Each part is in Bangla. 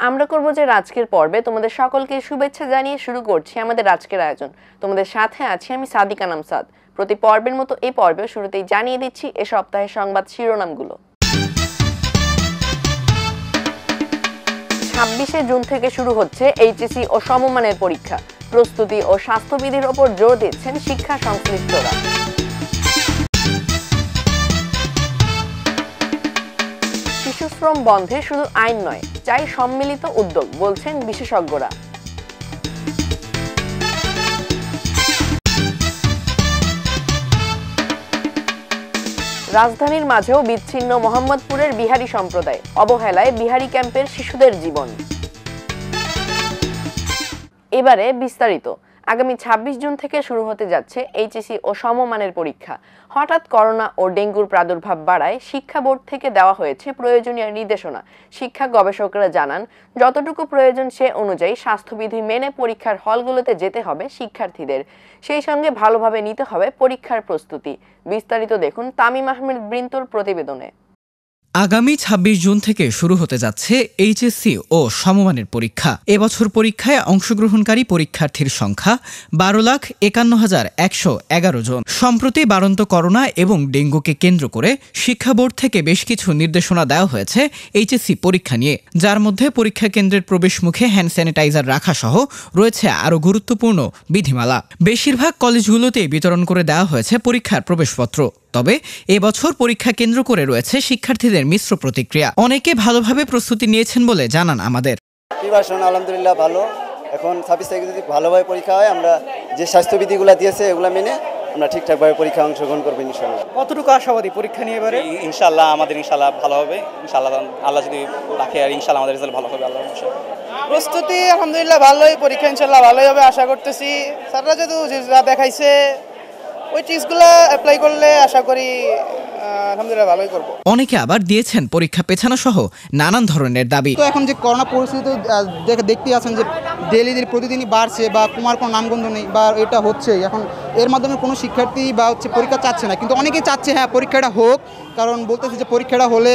আমরা করব যে আজকের পর্বে তোমাদের সকলকে শুভেচ্ছা জানিয়ে শুরু করছি আমাদের আজকের আয়োজন। তোমাদের সাথে আছি আমি সাদিকা নামসাদ। প্রতি পর্বের মতো এই পর্বে শুরুতেই জানিয়ে দিচ্ছি এ সপ্তাহের সংবাদ শিরোনামগুলো। 26শে জুন থেকে শুরু হচ্ছে এইচএসসি ও সমমানের পরীক্ষা। প্রস্তুতি ও স্বাস্থ্যবিধির ওপর জোর দিচ্ছেন শিক্ষা সংশ্লিষ্টরা। শিশুশ্রম বন্ধে শুধু আইন নয়, চাই সম্মিলিত উদ্যোগ, বলছেন বিশেষজ্ঞরা। রাজধানীর মাঝেও বিচ্ছিন্ন মোহাম্মদপুরের বিহারি সম্প্রদায়, অবহেলায় বিহারি ক্যাম্পের শিশুদের জীবন। এবারে বিস্তারিত। আগামী 26 জুন থেকে শুরু হতে যাচ্ছে এইচএসসি ও সমমানের পরীক্ষা। হঠাৎ করোনা ও ডেঙ্গুর প্রাদুর্ভাব বাড়ায় শিক্ষা বোর্ড থেকে দেওয়া হয়েছে প্রয়োজনীয় নির্দেশনা। শিক্ষা গবেষকরা জানান, যতটুকু প্রয়োজন সে অনুযায়ী স্বাস্থ্যবিধি মেনে পরীক্ষার হলগুলোতে যেতে হবে শিক্ষার্থীদের। সেই সঙ্গে ভালোভাবে নিতে হবে পরীক্ষার প্রস্তুতি। বিস্তারিত দেখুন তামিম আহমেদ বৃন্তর প্রতিবেদনে। আগামী 26 জুন থেকে শুরু হতে যাচ্ছে এইচএসসি ও সমমানের পরীক্ষা। এবছর পরীক্ষায় অংশগ্রহণকারী পরীক্ষার্থীর সংখ্যা 12,51,111 জন। সম্প্রতি বাড়ন্ত করোনা এবং ডেঙ্গুকে কেন্দ্র করে শিক্ষা বোর্ড থেকে বেশ কিছু নির্দেশনা দেওয়া হয়েছে এইচএসসি পরীক্ষা নিয়ে, যার মধ্যে পরীক্ষা কেন্দ্রের প্রবেশমুখে হ্যান্ড স্যানিটাইজার রাখা সহ রয়েছে আরও গুরুত্বপূর্ণ বিধিমালা। বেশিরভাগ কলেজগুলোতেই বিতরণ করে দেওয়া হয়েছে পরীক্ষার প্রবেশপত্র। তবে এবছর পরীক্ষা কেন্দ্র করে রয়েছে শিক্ষার্থীদের মিশ্র প্রতিক্রিয়া। অনেকে ভালোভাবে প্রস্তুতি নিয়েছেন বলে জানান আমাদের। আলহামদুলিল্লাহ ভালো। এখন 26 তারিখে যদি ভালোভাবে পরীক্ষা হয়, আমরা যে স্বাস্থ্যবিধিগুলো দিয়েছে এগুলো মেনে আমরা ঠিকঠাকভাবে পরীক্ষা অংশগ্রহণ করবো ইনশাআল্লাহ। কতটুকু আশাবাদী পরীক্ষা নিয়ে এবারে? ইনশাআল্লাহ আমাদের ইনশাআল্লাহ ভালো হবে। ইনশাআল্লাহ আল্লাহ যদি রাখে, আর ইনশাআল্লাহ আমাদের রেজাল্ট ভালো হবে আল্লাহ। প্রস্তুতি আলহামদুলিল্লাহ ভালোই, পরীক্ষা ইনশাআল্লাহ ভালোই হবে আশা করতেছি। স্যাররা যা দেখাইছে ওই টিপসগুলো অ্যাপ্লাই করলে আশা করি আলহামদুলিল্লাহ ভালোই করব। অনেকে আবার দিয়েছেন পরীক্ষা পেছানো সহ নানান ধরনের দাবি। তো এখন যে করোনা পরিস্থিতি দেখতে আছেন যে ডেলি প্রতিদিনই বাড়ছে, বা কোনো নামগন্ধ নেই, বা এটা হচ্ছে এখন এর মাধ্যমে কোনো শিক্ষার্থী বা পরীক্ষা চাচ্ছে না, কিন্তু অনেকেই চাচ্ছে হ্যাঁ পরীক্ষাটা হোক, কারণ বলতেছে যে পরীক্ষাটা হলে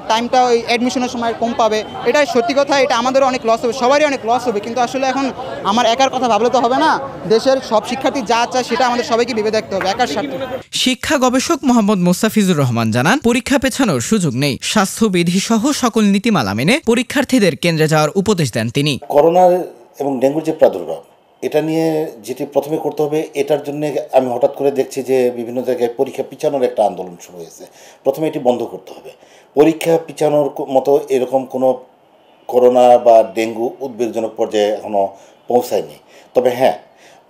টাইমটা ওই অ্যাডমিশনের সময় কম পাবে। এটাই সত্যি কথা, এটা আমাদেরও অনেক লস হবে, সবারই অনেক লস হবে। কিন্তু আসলে এখন আমার একার কথা ভাবলে তো হবে না, দেশের সব শিক্ষার্থী যা চায় সেটা আমাদের সবাইকে ভেবে দেখতে হবে, একার স্বার্থে। শিক্ষা গবেষক মোহাম্মদ মোস্তাফিজুর রহমান জানান, পরীক্ষা পেছানোর সুযোগ নেই। স্বাস্থ্যবিধি সহ সকল নীতিমালা মেনে পরীক্ষার্থীদের কেন্দ্রে যাওয়ার উপদেশ দেন তিনি। করোনার এবং ডেঙ্গুর যে প্রাদুর্ভাব, এটা নিয়ে যেটি প্রথমে করতে হবে, এটার জন্য আমি হঠাৎ করে দেখছি যে বিভিন্ন জায়গায় পরীক্ষা পিছানোর একটা আন্দোলন শুরু হয়েছে। প্রথমে এটি বন্ধ করতে হবে। পরীক্ষা পিছানোর মতো এরকম কোনো করোনা বা ডেঙ্গু উদ্বেগজনক পর্যায়ে এখনও পৌঁছায়নি। তবে হ্যাঁ,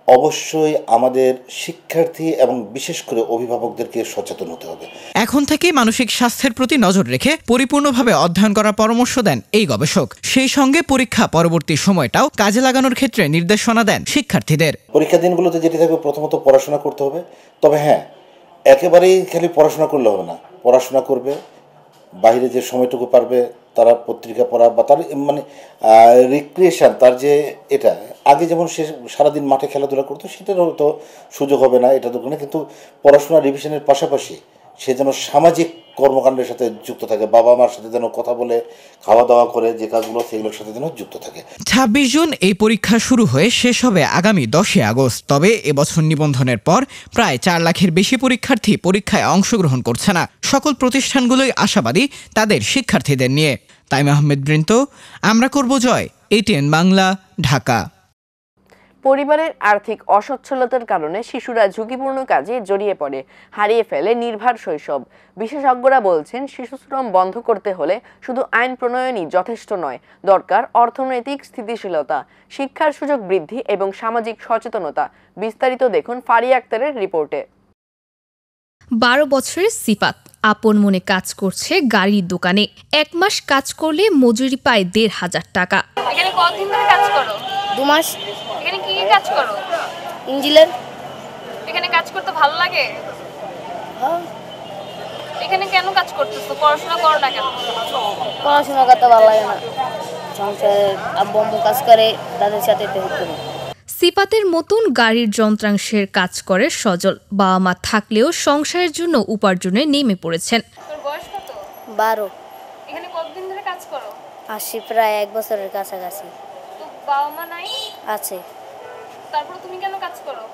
অবশ্যই আমাদের শিক্ষার্থী এবং বিশেষ করে অভিভাবকদেরকে সচেতন হতে হবে। এখন থেকেই মানসিক স্বাস্থ্যের প্রতি নজর রেখে পরিপূর্ণভাবে অধ্যয়ন করার পরামর্শ দেন এই গবেষক। সেই সঙ্গে পরীক্ষা পরবর্তী সময়টাও কাজে লাগানোর ক্ষেত্রে নির্দেশনা দেন শিক্ষার্থীদের। পরীক্ষা দিনগুলোতে যেটি থাকবে, প্রথমত পড়াশোনা করতে হবে। তবে হ্যাঁ, একেবারেই খালি পড়াশোনা করলে হবে না, পড়াশোনা করবে, বাইরে যে সময়টুকু পারবে তারা পত্রিকা পড়া বা তার রিক্রিয়েশন, তার যে এটা আগে যেমন সে সারাদিন মাঠে খেলাধুলা করতো, সেটারও তো সুযোগ হবে না, এটা দোকানে। কিন্তু পড়াশোনা রিভিশনের পাশাপাশি সে যেন সামাজিক কর্মকাণ্ডের সাথে যুক্ত থাকে, বাবা মার সাথে যেন কথা বলে, খাওয়া দাওয়া করে যে কাজগুলো সেগুলোর সাথে যেন যুক্ত থাকে। 26 জুন এই পরীক্ষা শুরু হয়ে শেষ হবে আগামী 10 আগস্ট। তবে এবছর নিবন্ধনের পর প্রায় 4 লাখের বেশি পরীক্ষার্থী পরীক্ষায় অংশগ্রহণ করছে না। সকল প্রতিষ্ঠানগুলোই আশাবাদী তাদের শিক্ষার্থীদের নিয়ে। তামিম আহমেদ বৃন্ত, আমরা করব জয়, ATN বাংলা, ঢাকা। পরিবারের আর্থিক অসচ্ছলতার কারণে শিশুরা ঝুঁকিপূর্ণ কাজে জড়িয়ে পড়ে, হারিয়ে ফেলে নির্ভার শৈশব। বিশেষজ্ঞরা বলছেন, শিশুশ্রম বন্ধ করতে হলে শুধু আইন প্রণয়নই যথেষ্ট নয়, দরকার অর্থনৈতিক স্থিতিশীলতা, শিক্ষার সুযোগ বৃদ্ধি এবং সামাজিক সচেতনতা। বিস্তারিত দেখুন ফারিয়া আক্তারের রিপোর্টে। 12 বছরের সিফাত আপন মনে কাজ করছে গাড়ির দোকানে। 1 মাস কাজ করলে মজুরি পায় 1,500 টাকা। এখানে কতদিন ধরে কাজ করো? 2 মাস। এখানে কি কি কাজ করো? ইঞ্জিনিয়ার। এখানে কাজ করতে ভালো লাগে? হ্যাঁ। এখানে কেন কাজ করতেছো? পড়াশোনা করো না কেন? পড়াশোনা করতে ভালো লাগে না, সংসারে আব্বু আম্মু কাজ করে, তাদের সাথে হেল্প করি। সিফাতের মতন গাড়ির যন্ত্রাংশের কাজ করে সজল। বাবা মা থাকলেও সংসারের জন্য উপার্জনে নেমে পড়েছেন। তোর বয়স কত? 12। এখানে কতদিন ধরে কাজ করো? আসছি প্রায় 1 বছরের কাছাকাছি। তো বাবা মা নাই? আছে। তারপর তুমি কেন কাজ করো?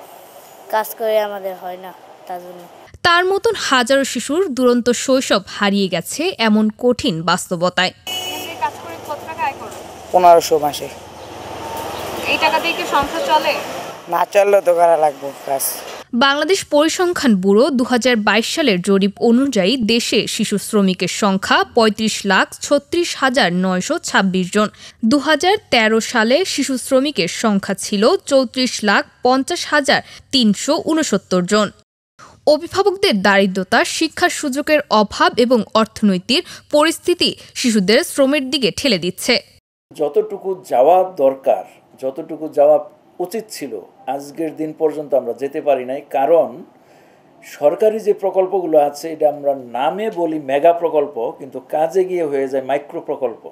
কাজ করে আমাদের হয় না, তার জন্য। তার মতন হাজারো শিশুর দুরন্ত শৈশব হারিয়ে গেছে এমন কঠিন বাস্তবতায়। কাজ করে কত টাকা আয় করো? 1500 মাসে। এই টাকা দিয়ে কি সংসার চলে? না চললে তো করা লাগবে কাজ। বাংলাদেশ পরিসংখ্যান ব্যুরো 2022 সালের জরিপ অনুযায়ী দেশে শিশু শ্রমিকের সংখ্যা 35,36,926 জন। 2013 সালে শিশু শ্রমিকের সংখ্যা ছিল 34,50,369 জন। অভিভাবকদের দারিদ্রতা, শিক্ষার সুযোগের অভাব এবং অর্থনৈতিক পরিস্থিতি শিশুদের শ্রমের দিকে ঠেলে দিচ্ছে। যতটুকু যাওয়া দরকার, যতটুকু যাওয়া উচিত ছিল, আজকের দিন পর্যন্ত আমরা যেতে পারি নাই। কারণ সরকারি যে প্রকল্পগুলো আছে এটা আমরা নামে বলি মেগা প্রকল্প, কিন্তু কাজে গিয়ে হয়ে যায় মাইক্রো প্রকল্প।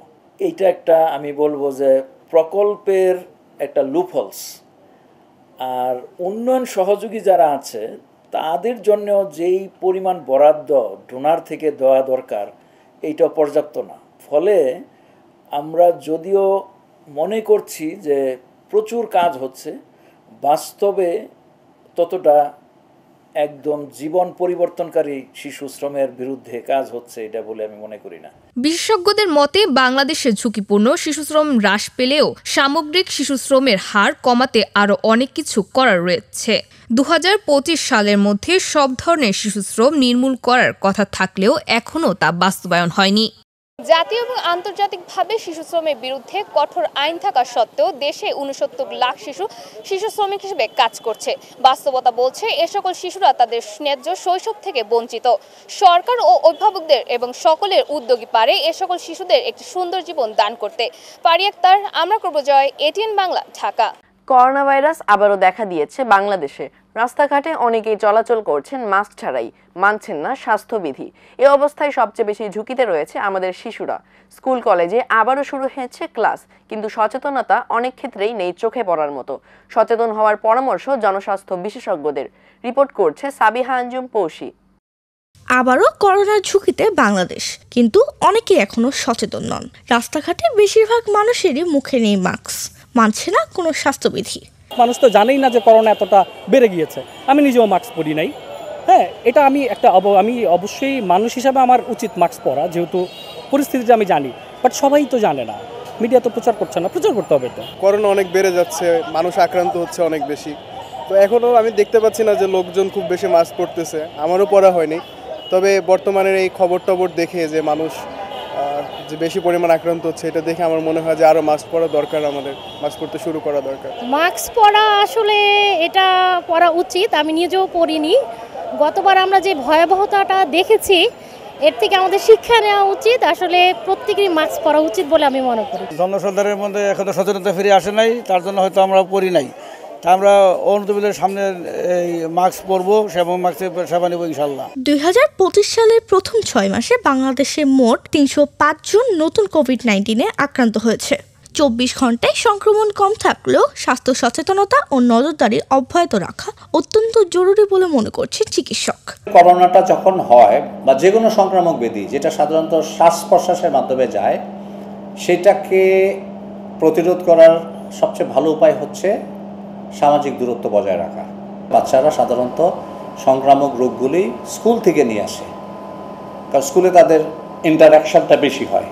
এইটা একটা আমি বলবো যে প্রকল্পের একটা লুপহোলস। আর উন্নয়ন সহযোগী যারা আছে তাদের জন্য যেই পরিমাণ বরাদ্দ ডোনার থেকে দেওয়া দরকার এইটা পর্যাপ্ত না। ফলে আমরা যদিও মনে করছি যে প্রচুর কাজ হচ্ছে, বাস্তবে ততটা একদম জীবন পরিবর্তনকারী শিশু শ্রমের বিরুদ্ধে কাজ হচ্ছে এটা বলে আমি মনে করি না। বিশেষজ্ঞদের মতে বাংলাদেশে ঝুঁকিপূর্ণ শিশুশ্রম হ্রাস পেলেও সামগ্রিক শিশুশ্রমের হার কমাতে আরও অনেক কিছু করার রয়েছে। 2025 সালের মধ্যে সব ধরনের শিশুশ্রম নির্মূল করার কথা থাকলেও এখনও তা বাস্তবায়ন হয়নি। জাতীয় এবং আন্তর্জাতিকভাবে শিশু শ্রমের বিরুদ্ধে কঠোর আইন থাকা সত্ত্বেও দেশে 69 লাখ শিশু শ্রমিক হিসেবে কাজ করছে। বাস্তবতা বলছে এ সকল শিশুরা তাদের ন্যায্য শৈশব থেকে বঞ্চিত। সরকার ও অভিভাবকদের এবং সকলের উদ্যোগী পারে এ সকল শিশুদের একটি সুন্দর জীবন দান করতে। পারি আক্তার, আমরা করব জয়, ATN Bangla, Dhaka. Corona virus আবারও দেখা দিয়েছে বাংলাদেশে। রাস্তাঘাটে অনেকেই চলাচল করছেন মাস্ক ছাড়াই, মানছেন না স্বাস্থ্যবিধি। এ অবস্থায় সবচেয়ে বেশি ঝুঁকিতে রয়েছে আমাদের শিশুরা। স্কুল কলেজে আবারও শুরু হয়েছে ক্লাস, কিন্তু সচেতনতা অনেক ক্ষেত্রেই নেই চোখে পড়ার মতো। সচেতন হওয়ার পরামর্শ জনস্বাস্থ্য বিশেষজ্ঞদের। রিপোর্ট করছে সাবিহা আঞ্জুম পৌশি। আবারও করোনার ঝুঁকিতে বাংলাদেশ, কিন্তু অনেকেই এখনো সচেতন নন। রাস্তাঘাটে বেশিরভাগ মানুষেরই মুখে নেই মাস্ক, মানছে না কোনো স্বাস্থ্যবিধি। মানুষ তো জানেই না যে করোনা এতটা বেড়ে গিয়েছে। আমি নিজেও মাস্ক পরি নাই। হ্যাঁ, এটা আমি অবশ্যই মানুষ হিসাবে আমার উচিত মাস্ক পরা, যেহেতু পরিস্থিতিটা আমি জানি। বাট সবাই তো জানে না, মিডিয়া তো প্রচার করছে না, প্রচার করতে হবে। তো করোনা অনেক বেড়ে যাচ্ছে, মানুষ আক্রান্ত হচ্ছে অনেক বেশি। তো এখনও আমি দেখতে পাচ্ছি না যে লোকজন খুব বেশি মাস্ক পরতেছে। আমারও পরা হয়নি, তবে বর্তমানের এই খবর দেখে যে মানুষ যে বেশি পরিমাণ আক্রান্ত হচ্ছে, এটা দেখে আমার মনে হয় যে আরও মাস্ক পরা দরকার, আমাদের মাস্ক পরতে শুরু করা দরকার। মাস্ক পরা আসলে এটা পরা উচিত, আমি নিজেও পরিনি। গতবার আমরা যে ভয়াবহতাটা দেখেছি, এর থেকে আমাদের শিক্ষা নেওয়া উচিত। আসলে প্রত্যেকেরই মাস্ক পরা উচিত বলে আমি মনে করি। জনসাধারণের মধ্যে এখনো সচেতনতা ফিরে আসে নাই, তার জন্য হয়তো আমরা পরি নাই। তা আমরা অনুমতিদের সামনে এই মাস্ক পরবো এবং মাস্কের সেবা নেব ইনশাল্লাহ। 2025 সালের প্রথম 6 মাসে বাংলাদেশে মোট 305 জন নতুন কোভিড-19-এ আক্রান্ত হয়েছে। 24 ঘন্টায় সংক্রমণ কম থাকলেও স্বাস্থ্য সচেতনতা ও নজরদারি অব্যাহত রাখা অত্যন্ত জরুরি বলে মনে করছে চিকিৎসক। করোনাটা যখন হয় বা যে কোনো সংক্রামক ব্যাধি যেটা সাধারণত শ্বাস প্রশ্বাসের মাধ্যমে যায়, সেটাকে প্রতিরোধ করার সবচেয়ে ভালো উপায় হচ্ছে সামাজিক দূরত্ব বজায় রাখা। বাচ্চারা সাধারণত সংক্রামক রোগগুলি স্কুল থেকে নিয়ে আসে, কারণ স্কুলে তাদের ইন্টারাকশনটা বেশি হয়।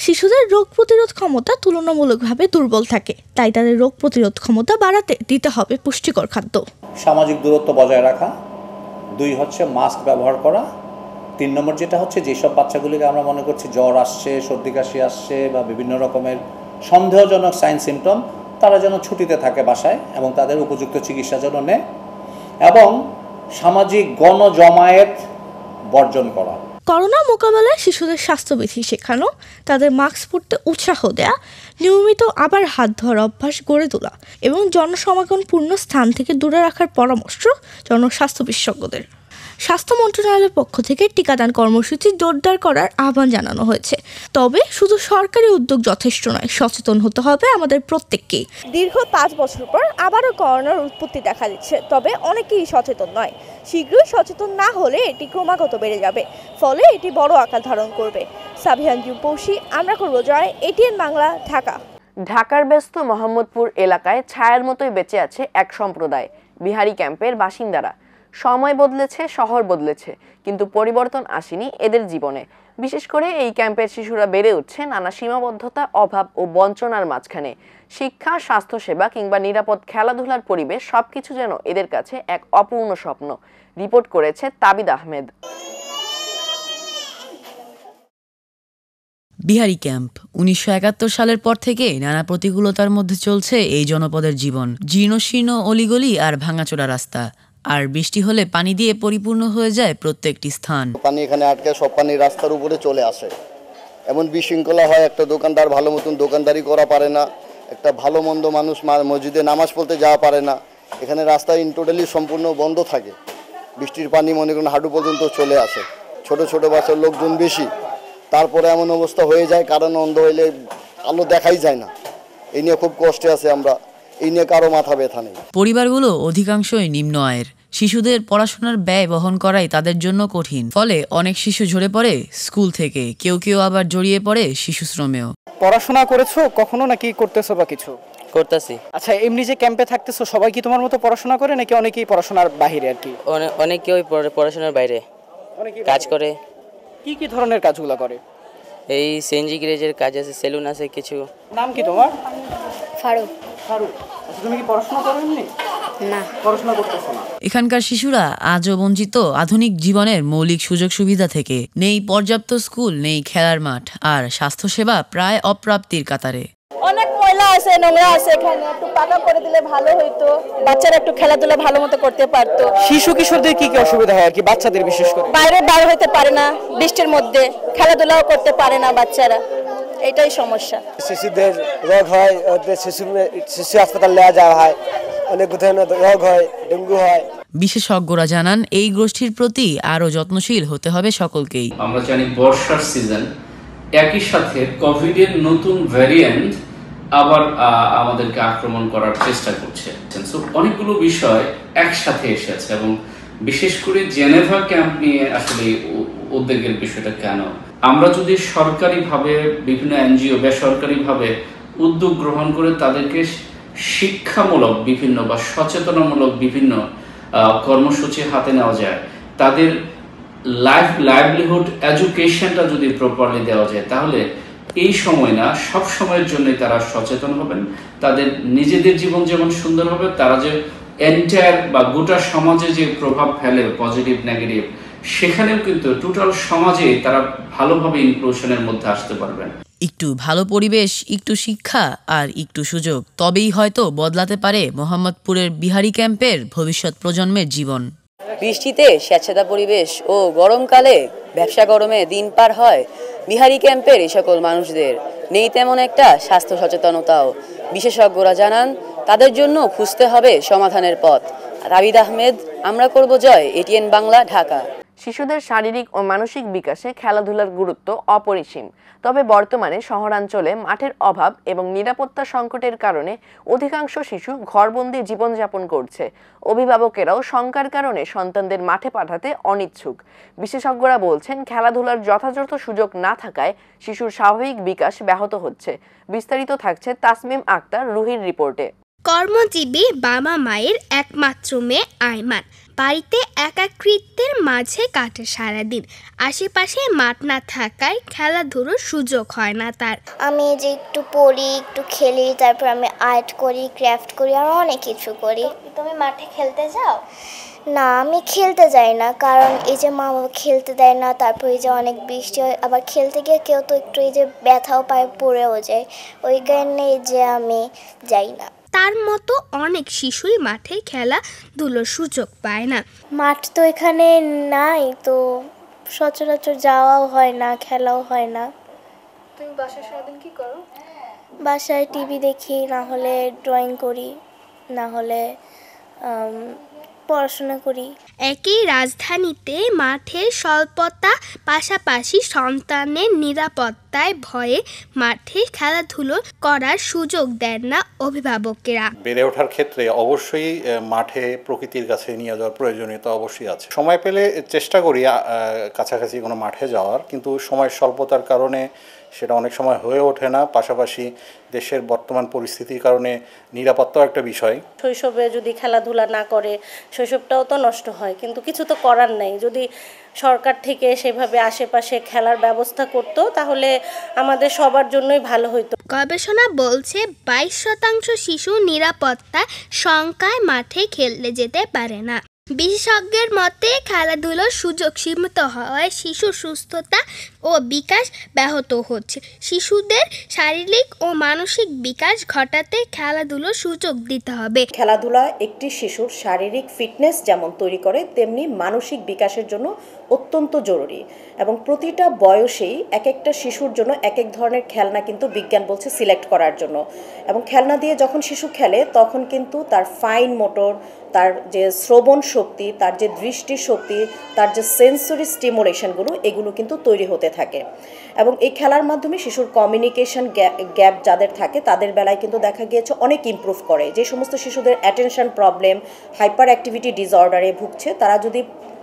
শিশুদের রোগ প্রতিরোধ ক্ষমতা তুলনামূলকভাবে দুর্বল থাকে, তাই তাদের রোগ প্রতিরোধ ক্ষমতা বাড়াতে দিতে হবে পুষ্টিকর খাদ্য। সামাজিক দূরত্ব বজায় রাখা, 2 হচ্ছে মাস্ক ব্যবহার করা, 3 নম্বর যেটা হচ্ছে যেসব বাচ্চাগুলিকে আমরা মনে করছি জ্বর আসছে, সর্দি কাশি আসছে বা বিভিন্ন রকমের সন্দেহজনক সাইন সিমটম, তারা যেন ছুটিতে থাকে বাসায় এবং তাদের উপযুক্ত চিকিৎসা যেন নেয়, এবং সামাজিক গণজমায়েত বর্জন করা। করোনা মোকাবেলায় শিশুদের স্বাস্থ্যবিধি শেখানো, তাদের মাস্ক পরতে উৎসাহ দেয়া, নিয়মিত আবার হাত ধোয়ার অভ্যাস গড়ে তোলা এবং জনসমাগমপূর্ণ স্থান থেকে দূরে রাখার পরামর্শ জনস্বাস্থ্য বিশেষজ্ঞদের। স্বাস্থ্য মন্ত্রণালয়ের পক্ষ থেকে টিকাদান কর্মসূচি জোরদার করার আহ্বান জানানো হয়েছে। তবে শুধু সরকারি উদ্যোগ যথেষ্ট নয়, সচেতন হতে হবে আমাদের প্রত্যেককেই। দীর্ঘ 5 বছর পর আবারও করোনার উৎপত্তি দেখা দিচ্ছে, তবে অনেকেই সচেতন নয়। শীঘ্রই সচেতন না হলে এটি ক্রমাগত বেড়ে যাবে, ফলে এটি বড় আকার ধারণ করবে। সাবিহান পৌষি, আমরা করব জয়, এটিএন বাংলা, ঢাকা। ঢাকার ব্যস্ত মোহাম্মদপুর এলাকায় ছায়ার মতোই বেঁচে আছে এক সম্প্রদায়, বিহারি ক্যাম্পের বাসিন্দারা। সময় বদলেছে, শহর বদলেছে, কিন্তু পরিবর্তন আসেনি এদের জীবনে। বিশেষ করে এই ক্যাম্পের শিশুরা বেড়ে উঠছে নানা সীমাবদ্ধতা, অভাব ও বঞ্চনার মাঝখানে। শিক্ষা, স্বাস্থ্যসেবা কিংবা নিরাপদ খেলাধুলার পরিবেশ সবকিছু যেন এদের কাছে এক অপূর্ণ স্বপ্ন। রিপোর্ট করেছে তাবিদ আহমেদ। বিহারি ক্যাম্প ১৯৭১ সালের পর থেকে নানা প্রতিকূলতার মধ্যে চলছে এই জনপদের জীবন। জীর্ণশীর্ণ অলিগলি আর ভাঙাচোরা রাস্তা, আর বৃষ্টি হলে পানি দিয়ে পরিপূর্ণ হয়ে যায় প্রত্যেকটি স্থান। পানি এখানে আটকে সব পানি রাস্তার উপরে চলে আসে, এমন বিশৃঙ্খলা হয়। একটা দোকানদার ভালো মতন দোকানদারি করা পারে না, একটা ভালো মন্দ মানুষ মসজিদে নামাজ পড়তে যাওয়া পারে না। এখানে রাস্তা টোটালি সম্পূর্ণ বন্ধ থাকে। বৃষ্টির পানি মনে করুন হাঁটু পর্যন্ত চলে আসে। ছোট ছোট বাচ্চার লোকজন বেশি, তারপরে এমন অবস্থা হয়ে যায় কারণ অন্ধ হইলে আলো দেখাই যায় না। এই নিয়ে খুব কষ্টে আছে আমরা, এই নিয়ে কারো মাথা ব্যথা নেই। পরিবারগুলো অধিকাংশই নিম্ন আয়ের, শিশুদের পড়াশোনার ব্যয় বহন করাই তাদের জন্য কঠিন। ফলে অনেক শিশু ঝরে পড়ে স্কুল থেকে, কেউ কেউ আবার জড়িয়ে পড়ে শিশু শ্রমেও। পড়াশোনা করেছো কখনো নাকি করতেছো বা কিছু? করতেছি। আচ্ছা, এমনি যে ক্যাম্পে থাকতেছো সবাই কি তোমার মতো পড়াশোনা করে নাকি অনেকেই পড়াশোনার বাইরে? আর কি অনেকেই পড়াশোনার বাইরে কাজ করে। কি কি ধরনের কাজগুলো করে? এই সিএনজি গ্যারেজের কাজ আছে, সেলুন আছে কিছু। নাম কি তোমার? ফারুক। ফারুক, তুমি কি পড়াশোনা করো? না, পড়াশোনা করতেছো না। এখানকার শিশুরা আজও বঞ্চিত আধুনিক জীবনের মৌলিক সুযোগ সুবিধা থেকে। নেই পর্যাপ্ত স্কুল, নেই খেলার মাঠ, আর স্বাস্থ্যসেবা প্রায় অপ্রাপ্তির কাতারে। অনেক ময়লা আছে, নোংরা আছে, এখানে একটু পাকা করে দিলে ভালো হইতো, বাচ্চারা একটু খেলাধুলা ভালো মতো করতে পারতো। শিশু কিশোরদের কি কি অসুবিধা হয় আর কি, বাচ্চাদের বিশেষ করে? বাইরে বার হইতে পারে না, বৃষ্টির মধ্যে খেলাধুলাও করতে পারে না বাচ্চারা, এটাই সমস্যা। শিশুদের রোগ হয়, শিশু হাসপাতাল নেওয়া যাওয়া হয়, অনেক ধরনের রোগ হয়, ডেঙ্গু হয়। বিশেষজ্ঞরা জানান এই গোষ্ঠীর প্রতি আরও যত্নশীল হতে হবে সকলকেই। আমরা জানি বর্ষার সিজন, একই সাথে কোভিডের নতুন ভ্যারিয়েন্ট আবার আমাদেরকে আক্রমণ করার চেষ্টা করছে। অনেকগুলো বিষয় একসাথে এসেছে এবং বিশেষ করে জেনেভা ক্যাম্প নিয়ে আসলে উদ্বেগের বিষয়টা কেন। আমরা যদি সরকারিভাবে, বিভিন্ন এনজিও বেসরকারিভাবে উদ্যোগ গ্রহণ করে তাদেরকে শিক্ষামূলক বিভিন্ন বা সচেতনামূলক বিভিন্ন কর্মসূচি হাতে নেওয়া যায়, তাদের লাইভলিহুড এডুকেশনটা যদি প্রপারলি দেওয়া যায়, তাহলে এই সময় না সব সময়ের জন্যই তারা সচেতন হবেন। তাদের নিজেদের জীবন যেমন সুন্দর হবে, তারা যে এন্টায়ার বা গোটা সমাজে যে প্রভাব ফেলে পজিটিভ নেগেটিভ, সেখানেও কিন্তু টোটাল সমাজে তারা ভালোভাবে ইনক্লুশনের মধ্যে আসতে পারবেন। একটু ভালো পরিবেশ, একটু শিক্ষা আর একটু সুযোগ, তবেই হয়তো বদলাতে পারে মোহাম্মদপুরের বিহারি ক্যাম্পের ভবিষ্যৎ প্রজন্মের জীবন। বৃষ্টিতে স্যাঁতসেঁতে পরিবেশ ও গরমকালে ব্যবসা গরমে দিন পার হয় বিহারি ক্যাম্পের এই সকল মানুষদের। নেই তেমন একটা স্বাস্থ্য সচেতনতাও। বিশেষজ্ঞরা জানান তাদের জন্য খুঁজতে হবে সমাধানের পথ। তাবিদ আহমেদ, আমরা করব জয়, এটিএন বাংলা, ঢাকা। শিশুদের শারীরিক ও মানসিক বিকাশে খেলাধুলার গুরুত্ব অপরিসীম। তবে বর্তমানে শহরাঞ্চলে মাঠের অভাব এবং নিরাপত্তা সংকটের কারণে অধিকাংশ শিশু ঘরবন্দি জীবনযাপন করছে। অভিভাবকেরাও শঙ্কার কারণে সন্তানদের মাঠে পাঠাতে অনিচ্ছুক। বিশেষজ্ঞরা বলছেন, খেলাধুলার যথাযথ সুযোগ না থাকায় শিশুর স্বাভাবিক বিকাশ ব্যাহত হচ্ছে। বিস্তারিত থাকছে তাসমিম আক্তার রুহির রিপোর্টে। কর্মজীবী বাবা মায়ের একমাত্র মেয়ে আইমান বাড়িতে একাকৃত্যের মাঝে কাটে সারাদিন। আশেপাশে মাঠ না থাকায় খেলাধুলোর সুযোগ হয় না তার। আমি যে একটু পড়ি, একটু খেলি, তারপর আমি আর্ট করি, ক্রাফট করি, আর অনেক কিছু করি। তুমি মাঠে খেলতে যাও? না, আমি খেলতে যাই না, কারণ এই যে মা বাবা খেলতে দেয় না, তারপর এই যে অনেক বৃষ্টি হয়, আবার খেলতে গিয়ে কেউ তো একটু এই যে ব্যথাও পায়, পড়েও যায়, ওই কারণে যে আমি যাই না। তার মতো অনেক শিশুই মাঠে খেলাধুলোর সুযোগ পায় না। মাঠ তো এখানে নাই, তো সচরাচর যাওয়াও হয় না, খেলাও হয় না। তুমি বাসায় সারাদিন কি করো? বাসায় টিভি দেখি, না হলে ড্রয়িং করি, না হলে পড়াশোনা করি। একই রাজধানীতে মাঠের স্বল্পতা, পাশাপাশি সন্তানের নিরাপত্তায় ভয়ে মাঠে খেলাধুলো করার সুযোগ দেন না অভিভাবকেরা। বেড়ে ওঠার ক্ষেত্রে অবশ্যই মাঠে প্রকৃতির কাছে নিয়ে যাওয়ার প্রয়োজনীয়তা অবশ্যই আছে। সময় পেলে চেষ্টা করি কাছাকাছি কোনো মাঠে যাওয়ার, কিন্তু সময় স্বল্পতার কারণে সেটা অনেক সময় হয়ে ওঠে না। পাশাপাশি দেশের বর্তমান পরিস্থিতির কারণে নিরাপত্তাও একটা বিষয়। শৈশবে যদি খেলাধুলা না করে শৈশবটাও তো নষ্ট হয়, কিন্তু কিছু তো করার নাই। যদি সরকার থেকে সেভাবে আশেপাশে খেলার ব্যবস্থা করতো তাহলে আমাদের সবার জন্যই ভালো হতো। গবেষণা বলছে 22% শিশু নিরাপত্তা শঙ্কায় মাঠে খেলতে যেতে পারে না। বিশেষজ্ঞের মতে খেলাধুলোর সুযোগ সীমিত হওয়ায় শিশুর সুস্থতা ও বিকাশ ব্যাহত হচ্ছে। শিশুদের শারীরিক ও মানসিক বিকাশ ঘটাতে খেলাধুলোর সুযোগ দিতে হবে। খেলাধুলা একটি শিশুর শারীরিক ফিটনেস যেমন তৈরি করে, তেমনি মানসিক বিকাশের জন্য অত্যন্ত জরুরি। এবং প্রতিটা বয়সেই এক একটা শিশুর জন্য এক এক ধরনের খেলনা কিন্তু বিজ্ঞান বলছে সিলেক্ট করার জন্য। এবং খেলনা দিয়ে যখন শিশু খেলে তখন কিন্তু তার ফাইন মোটর, তার যে শ্রবণ শক্তি, তার যে দৃষ্টি শক্তি, তার যে সেন্সরি স্টিমুলেশনগুলো, এগুলো কিন্তু তৈরি হতে থাকে। এবং এই খেলার মাধ্যমে শিশুর কমিউনিকেশন গ্যাপ যাদের থাকে তাদের বেলায় কিন্তু দেখা গিয়েছে অনেক ইমপ্রুভ করে। যে সমস্ত শিশুদের অ্যাটেনশন প্রবলেম, হাইপার অ্যাক্টিভিটি ডিসঅর্ডারে ভুগছে, তারা যদি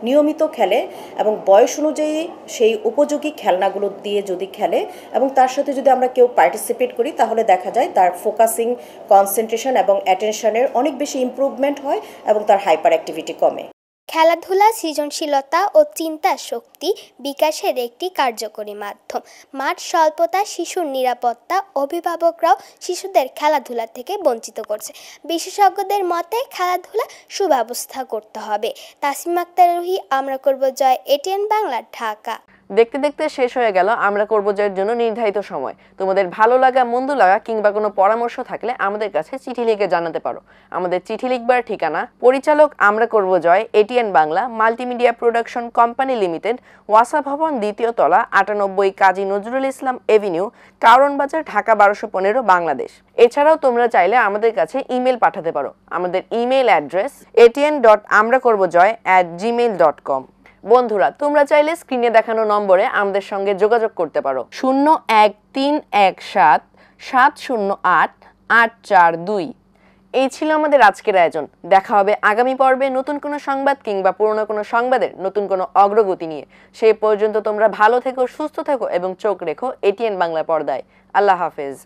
নিয়মিত খেলে এবং বয়স অনুযায়ী সেই উপযোগী খেলনাগুলো দিয়ে যদি খেলে এবং তার সাথে যদি আমরা কেউ পার্টিসিপেট করি, তাহলে দেখা যায় তার ফোকাসিং, কনসেন্ট্রেশন এবং অ্যাটেনশনের অনেক বেশি ইমপ্রুভমেন্ট হয় এবং তার হাইপার অ্যাক্টিভিটি কমে। খেলাধুলা সৃজনশীলতা ও চিন্তা শক্তি বিকাশের একটি কার্যকরী মাধ্যম। মাঠ স্বল্পতা, শিশুর নিরাপত্তা, অভিভাবকরাও শিশুদের খেলাধুলা থেকে বঞ্চিত করছে। বিশেষজ্ঞদের মতে খেলাধুলা সুব্যবস্থা করতে হবে। তাসমিমা আক্তার রুহি, আমরা করব জয়, এটিএন বাংলা, ঢাকা। দেখতে দেখতে শেষ হয়ে গেল আমরা করব জয়ের জন্য নির্ধারিত সময়। তোমাদের ভালো লাগা, মন্দ লাগা কিংবা কোনো পরামর্শ থাকলে আমাদের কাছে চিঠি লিখে জানাতে পারো। আমাদের চিঠি লিখবার ঠিকানা: পরিচালক আমরা করব জয়, ATN Bangla, multimedia production company limited, ওয়াসা ভবন, 2য় তলা, 98 কাজী নজরুল ইসলাম এভিনিউ, কারণ বাজার, ঢাকা 1215, বাংলাদেশ। এছাড়াও তোমরা চাইলে আমাদের কাছে ইমেল পাঠাতে পারো। আমাদের ইমেল অ্যাড্রেস atn.amrakorbojoy@gmail.com। বন্ধুরা, তোমরা চাইলে স্ক্রিনে দেখানো নম্বরে আমাদের সঙ্গে যোগাযোগ করতে পারো। 01317088442। এই ছিল আমাদের আজকের আয়োজন। দেখা হবে আগামী পর্বে নতুন কোনো সংবাদ কিংবা পুরনো কোনো সংবাদের নতুন কোনো অগ্রগতি নিয়ে। সেই পর্যন্ত তোমরা ভালো থেকো, সুস্থ থেকো এবং চোখ রেখো এটিএন বাংলা পর্দায়। আল্লাহ হাফেজ।